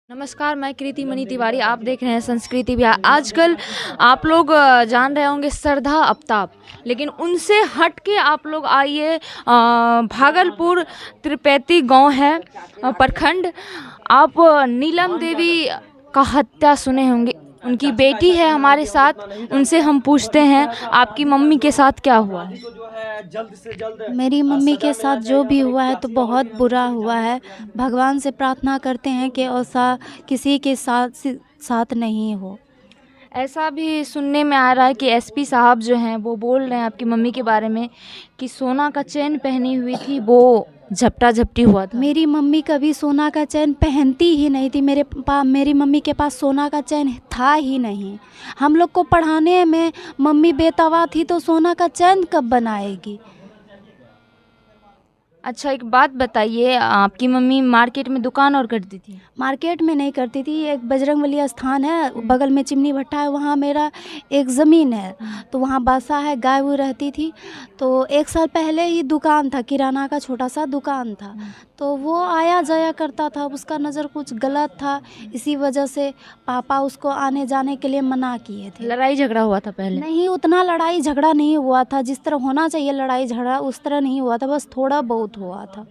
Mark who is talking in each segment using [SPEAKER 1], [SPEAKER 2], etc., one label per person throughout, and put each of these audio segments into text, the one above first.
[SPEAKER 1] नमस्कार, मैं कृति मणि तिवारी। आप देख रहे हैं संस्कृति बिहार। आजकल आप लोग जान रहे होंगे श्रद्धा अफ्ताब, लेकिन उनसे हट के आप लोग आइए। भागलपुर त्रिपेती गांव है, प्रखंड। आप नीलम देवी का हत्या सुने होंगे। उनकी बेटी है हमारे साथ, उनसे हम पूछते हैं आपकी मम्मी के साथ क्या हुआ है।
[SPEAKER 2] मेरी मम्मी के साथ जो भी हुआ है तो बहुत बुरा हुआ है। भगवान से प्रार्थना करते हैं कि ऐसा किसी के साथ नहीं हो।
[SPEAKER 1] ऐसा भी सुनने में आ रहा है कि एसपी साहब जो हैं वो बोल रहे हैं आपकी मम्मी के बारे में कि सोना का चेन पहनी हुई थी, वो झपटा झपटी हुआ था।
[SPEAKER 2] मेरी मम्मी कभी सोना का चैन पहनती ही नहीं थी। मेरी मम्मी के पास सोना का चैन था ही नहीं। हम लोग को पढ़ाने में मम्मी बेतवा थी तो सोना का चैन कब बनाएगी।
[SPEAKER 1] अच्छा, एक बात बताइए, आपकी मम्मी मार्केट में दुकान और करती थी?
[SPEAKER 2] मार्केट में नहीं करती थी। एक बजरंगबली स्थान है, बगल में चिमनी भट्टा है, वहाँ मेरा एक ज़मीन है, तो वहाँ बासा है, गाय वो रहती थी। तो एक साल पहले ही दुकान था, किराना का छोटा सा दुकान था, तो वो आया जाया करता था। उसका नज़र कुछ गलत था, इसी वजह से पापा उसको आने जाने के लिए मना किए थे।
[SPEAKER 1] लड़ाई झगड़ा हुआ था पहले?
[SPEAKER 2] नहीं, उतना लड़ाई झगड़ा नहीं हुआ था। जिस तरह होना चाहिए लड़ाई झगड़ा उस तरह नहीं हुआ था, बस थोड़ा बहुत हुआ था।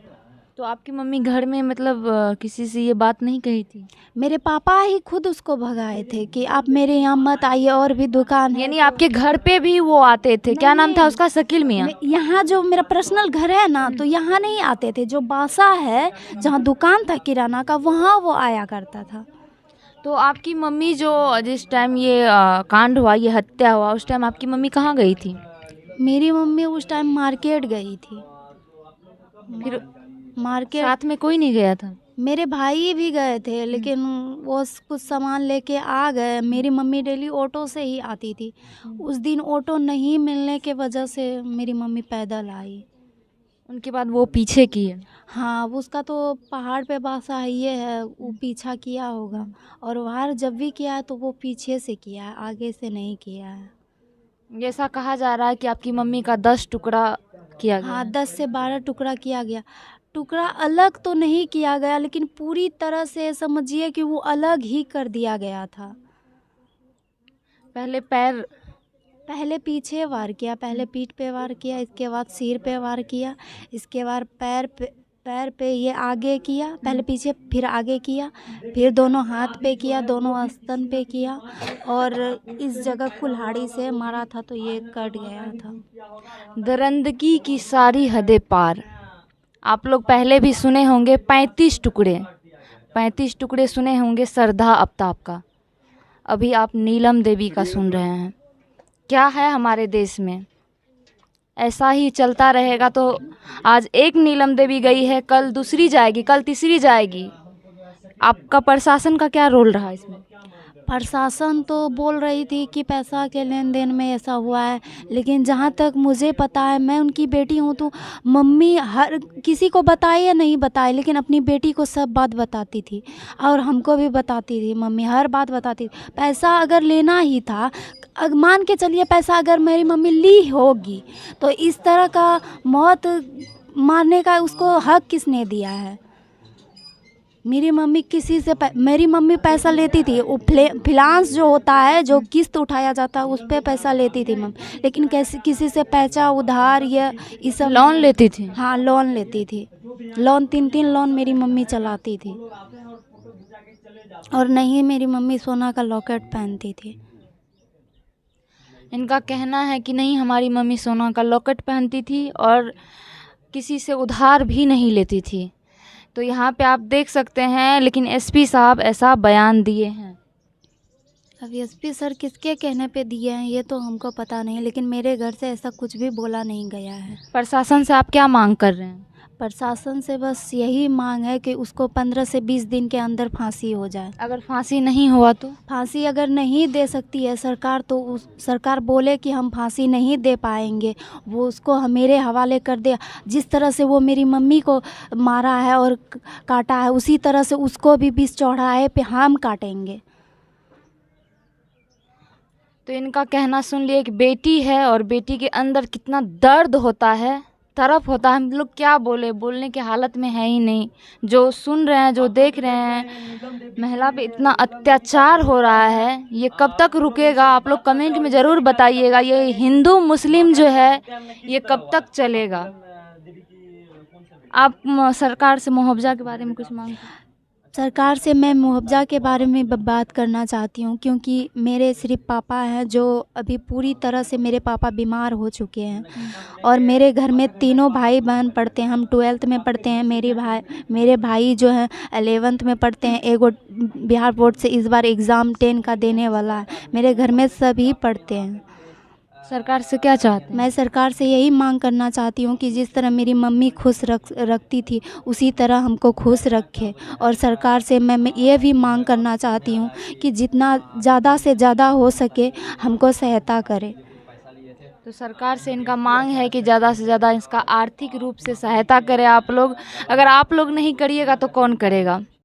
[SPEAKER 1] तो आपकी मम्मी घर में मतलब किसी से ये बात नहीं कही थी?
[SPEAKER 2] मेरे पापा ही खुद उसको भगाए थे कि आप मेरे यहाँ मत आइए, और भी दुकान है।
[SPEAKER 1] यानी आपके घर पे भी वो आते थे? क्या नाम था उसका? शकील मियाँ?
[SPEAKER 2] यहाँ जो मेरा पर्सनल घर है ना, तो यहाँ नहीं आते थे। जो बासा है, जहाँ दुकान था किराना का, वहाँ वो आया करता था।
[SPEAKER 1] तो आपकी मम्मी जो जिस टाइम ये कांड हुआ, ये हत्या हुआ, उस टाइम आपकी मम्मी कहाँ गई थी?
[SPEAKER 2] मेरी मम्मी उस टाइम मार्केट गई थी।
[SPEAKER 1] फिर
[SPEAKER 2] मार्केट
[SPEAKER 1] साथ में कोई नहीं गया था?
[SPEAKER 2] मेरे भाई भी गए थे, लेकिन वो कुछ सामान लेके आ गए। मेरी मम्मी डेली ऑटो से ही आती थी। उस दिन ऑटो नहीं मिलने के वजह से मेरी मम्मी पैदल आई।
[SPEAKER 1] उनके बाद वो पीछे की है?
[SPEAKER 2] हाँ, वो उसका तो पहाड़ पे बासा है, ये है, वो पीछा किया होगा। और वार जब भी किया है तो वो पीछे से किया है, आगे से नहीं किया है।
[SPEAKER 1] जैसा कहा जा रहा है कि आपकी मम्मी का 10 टुकड़ा किया गया
[SPEAKER 2] हाँ,
[SPEAKER 1] है।
[SPEAKER 2] 10 से 12 टुकड़ा किया गया। टुकड़ा अलग तो नहीं किया गया, लेकिन पूरी तरह से समझिए कि वो अलग ही कर दिया गया था।
[SPEAKER 1] पहले
[SPEAKER 2] पीछे वार किया, पहले पीठ पे वार किया, इसके बाद सिर पे वार किया, इसके बाद पैर पे ये आगे किया, पहले पीछे फिर आगे किया, फिर दोनों हाथ पे किया, दोनों स्तन पे किया, और इस जगह कुल्हाड़ी से मारा था तो ये कट गया था।
[SPEAKER 1] दरिंदगी की सारी हदें पार। आप लोग पहले भी सुने होंगे 35 टुकड़े सुने होंगे श्रद्धा अफ्ताब का। अभी आप नीलम देवी का सुन रहे हैं। क्या है हमारे देश में, ऐसा ही चलता रहेगा तो आज एक नीलम देवी गई है, कल दूसरी जाएगी, कल तीसरी जाएगी। आपका प्रशासन का क्या रोल रहा इसमें?
[SPEAKER 2] प्रशासन तो बोल रही थी कि पैसा के लेन देन में ऐसा हुआ है, लेकिन जहाँ तक मुझे पता है, मैं उनकी बेटी हूँ, तो मम्मी हर किसी को बताए या नहीं बताए, लेकिन अपनी बेटी को सब बात बताती थी, और हमको भी बताती थी। मम्मी हर बात बताती थी। पैसा अगर लेना ही था, मान के चलिए पैसा अगर मेरी मम्मी ली होगी, तो इस तरह का मौत मारने का उसको हक किसने दिया है? मेरी मम्मी पैसा लेती थी। वो फिनांस जो होता है, जो किस्त उठाया जाता है, उस पे पैसा लेती थी मम्मी, लेकिन कैसे किसी से पैसा उधार या ये सब
[SPEAKER 1] लोन लेती थी?
[SPEAKER 2] हाँ, लोन लेती थी। लोन 3 लोन मेरी मम्मी चलाती थी। और नहीं, मेरी मम्मी सोना का लॉकेट पहनती थी।
[SPEAKER 1] इनका कहना है कि नहीं, हमारी मम्मी सोना का लॉकेट पहनती थी और किसी से उधार भी नहीं लेती थी। तो यहाँ पे आप देख सकते हैं, लेकिन एसपी साहब ऐसा बयान दिए हैं।
[SPEAKER 2] अब एसपी सर किसके कहने पे दिए हैं ये तो हमको पता नहीं, लेकिन मेरे घर से ऐसा कुछ भी बोला नहीं गया है।
[SPEAKER 1] प्रशासन से आप क्या मांग कर रहे हैं?
[SPEAKER 2] प्रशासन से बस यही मांग है कि उसको 15 से 20 दिन के अंदर फांसी हो जाए।
[SPEAKER 1] अगर फांसी नहीं हुआ तो?
[SPEAKER 2] फांसी अगर नहीं दे सकती है सरकार, तो सरकार बोले कि हम फांसी नहीं दे पाएंगे, वो उसको मेरे हवाले कर दे। जिस तरह से वो मेरी मम्मी को मारा है और काटा है, उसी तरह से उसको भी 20 चौराहे पे हम काटेंगे।
[SPEAKER 1] तो इनका कहना सुन लिए कि बेटी है और बेटी के अंदर कितना दर्द होता है, तरफ होता है, हम लोग क्या बोले, बोलने की हालत में है ही नहीं। जो सुन रहे हैं, जो देख रहे हैं, महिला पे इतना अत्याचार हो रहा है, ये कब तक रुकेगा? आप लोग कमेंट में ज़रूर बताइएगा। ये हिंदू मुस्लिम जो है ये कब तक चलेगा? आप सरकार से मुआवजा के बारे में कुछ मांग?
[SPEAKER 2] सरकार से मैं मुआवजा के बारे में बात करना चाहती हूँ, क्योंकि मेरे सिर्फ पापा हैं जो अभी पूरी तरह से मेरे पापा बीमार हो चुके हैं, और मेरे घर में तीनों भाई बहन पढ़ते हैं। हम 12th में पढ़ते हैं। मेरे भाई जो हैं 11th में पढ़ते हैं। एगो बिहार बोर्ड से इस बार एग्ज़ाम 10 का देने वाला है। मेरे घर में सभी पढ़ते हैं।
[SPEAKER 1] सरकार से क्या चाहते हैं?
[SPEAKER 2] मैं सरकार से यही मांग करना चाहती हूँ कि जिस तरह मेरी मम्मी खुश रखती थी, उसी तरह हमको खुश रखे। और सरकार से मैं ये भी मांग करना चाहती हूँ कि जितना ज़्यादा से ज़्यादा हो सके हमको सहायता करे।
[SPEAKER 1] तो सरकार से इनका मांग है कि ज़्यादा से ज़्यादा इसका आर्थिक रूप से सहायता करें आप लोग। अगर आप लोग नहीं करिएगा तो कौन करेगा?